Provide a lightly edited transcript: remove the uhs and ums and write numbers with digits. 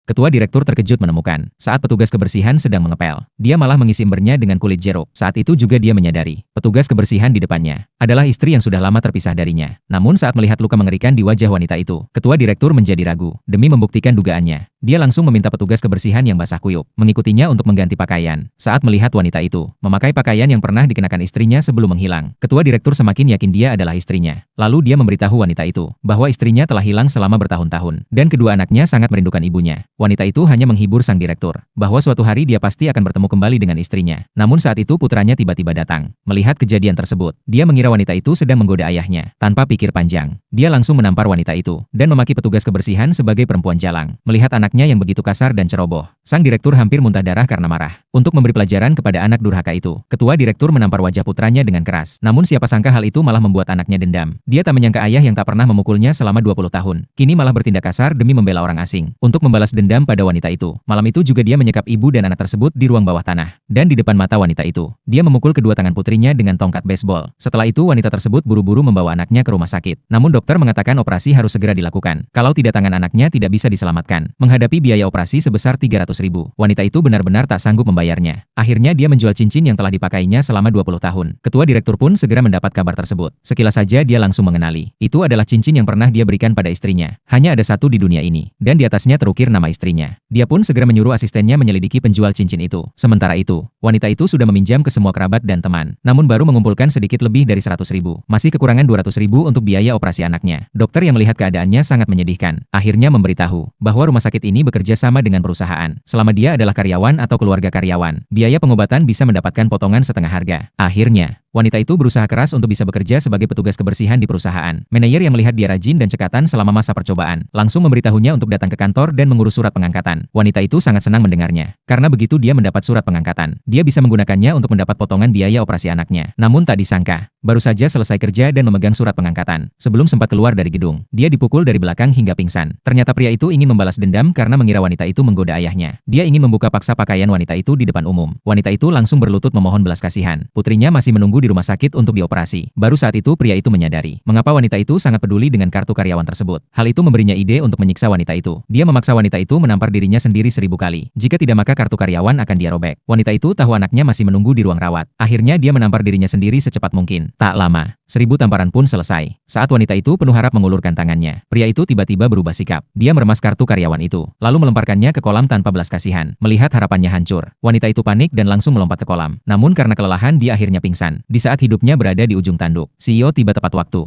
Ketua direktur terkejut menemukan saat petugas kebersihan sedang mengepel. Dia malah mengisi embernya dengan kulit jeruk. Saat itu juga dia menyadari petugas kebersihan di depannya adalah istri yang sudah lama terpisah darinya. Namun saat melihat luka mengerikan di wajah wanita itu, ketua direktur menjadi ragu. Demi membuktikan dugaannya, dia langsung meminta petugas kebersihan yang basah kuyup mengikutinya untuk mengganti pakaian. Saat melihat wanita itu memakai pakaian yang pernah dikenakan istrinya sebelum menghilang, ketua direktur semakin yakin dia adalah istrinya. Lalu dia memberitahu wanita itu bahwa istrinya telah hilang selama bertahun-tahun dan kedua anaknya sangat merindukan ibunya. Wanita itu hanya menghibur sang direktur bahwa suatu hari dia pasti akan bertemu kembali dengan istrinya. Namun saat itu putranya tiba-tiba datang. Melihat kejadian tersebut, dia mengira wanita itu sedang menggoda ayahnya. Tanpa pikir panjang, dia langsung menampar wanita itu dan memaki petugas kebersihan sebagai perempuan jalang. Melihat anaknya yang begitu kasar dan ceroboh, sang direktur hampir muntah darah karena marah. Untuk memberi pelajaran kepada anak durhaka itu, ketua direktur menampar wajah putranya dengan keras. Namun siapa sangka hal itu malah membuat anaknya dendam. Dia tak menyangka ayah yang tak pernah memukulnya selama 20 tahun, kini malah bertindak kasar demi membela orang asing. Untuk membalas dendam pada wanita itu, malam itu juga dia menyekap ibu dan anak tersebut di ruang bawah tanah. Dan di depan mata wanita itu, dia memukul kedua tangan putrinya dengan tongkat baseball. Setelah itu wanita tersebut buru-buru membawa anaknya ke rumah sakit. Namun dokter mengatakan operasi harus segera dilakukan. Kalau tidak tangan anaknya tidak bisa diselamatkan. Menghadapi biaya operasi sebesar 300.000, wanita itu benar-benar tak sanggup membayarnya. Akhirnya dia menjual cincin yang telah dipakainya selama 20 tahun. Ketua direktur pun segera mendapat kabar tersebut. Sekilas saja dia langsung mengenali. Itu adalah cincin yang pernah dia berikan pada istrinya. Hanya ada satu di dunia ini. Dan di atasnya terukir nama istrinya. Dia pun segera menyuruh asistennya menyelidiki penjual cincin itu. Sementara itu, wanita itu sudah meminjam ke semua kerabat dan teman. Namun baru mengumpulkan sedikit lebih dari 100.000. Masih kekurangan 200.000 untuk biaya operasi anaknya. Dokter yang melihat keadaannya sangat menyedihkan. Akhirnya memberitahu bahwa rumah sakit ini bekerja sama dengan perusahaan. Selama dia adalah karyawan atau keluarga karyawan, biaya pengobatan bisa mendapatkan potongan setengah harga. Akhirnya, wanita itu berusaha keras untuk bisa bekerja sebagai petugas kebersihan di perusahaan. Manajer yang melihat dia rajin dan cekatan selama masa percobaan, langsung memberitahunya untuk datang ke kantor dan mengurus surat pengangkatan. Wanita itu sangat senang mendengarnya. Karena begitu dia mendapat surat pengangkatan, dia bisa menggunakannya untuk mendapat potongan biaya operasi anaknya. Namun tak disangka, baru saja selesai kerja dan memegang surat pengangkatan, sebelum sempat keluar dari gedung, dia dipukul dari belakang hingga pingsan. Ternyata pria itu ingin membalas dendam karena mengira wanita itu menggoda ayahnya. Dia ingin membuka paksa pakaian wanita itu di depan umum. Wanita itu langsung berlutut memohon belas kasihan. Putrinya masih menunggu di rumah sakit untuk dioperasi. Baru saat itu pria itu menyadari mengapa wanita itu sangat peduli dengan kartu karyawan tersebut. Hal itu memberinya ide untuk menyiksa wanita itu. Dia memaksa wanita itu menampar dirinya sendiri 1000 kali. Jika tidak maka kartu karyawan akan dia robek. Wanita itu tahu anaknya masih menunggu di ruang rawat. Akhirnya dia menampar dirinya sendiri secepat mungkin. Tak lama, 1000 tamparan pun selesai. Saat wanita itu penuh harap mengulurkan tangannya, pria itu tiba-tiba berubah sikap. Dia meremas kartu karyawan itu, lalu melemparkannya ke kolam tanpa belas kasihan. Melihat harapannya hancur, wanita itu panik dan langsung melompat ke kolam. Namun karena kelelahan dia akhirnya pingsan. Di saat hidupnya berada di ujung tanduk, CEO tiba tepat waktu.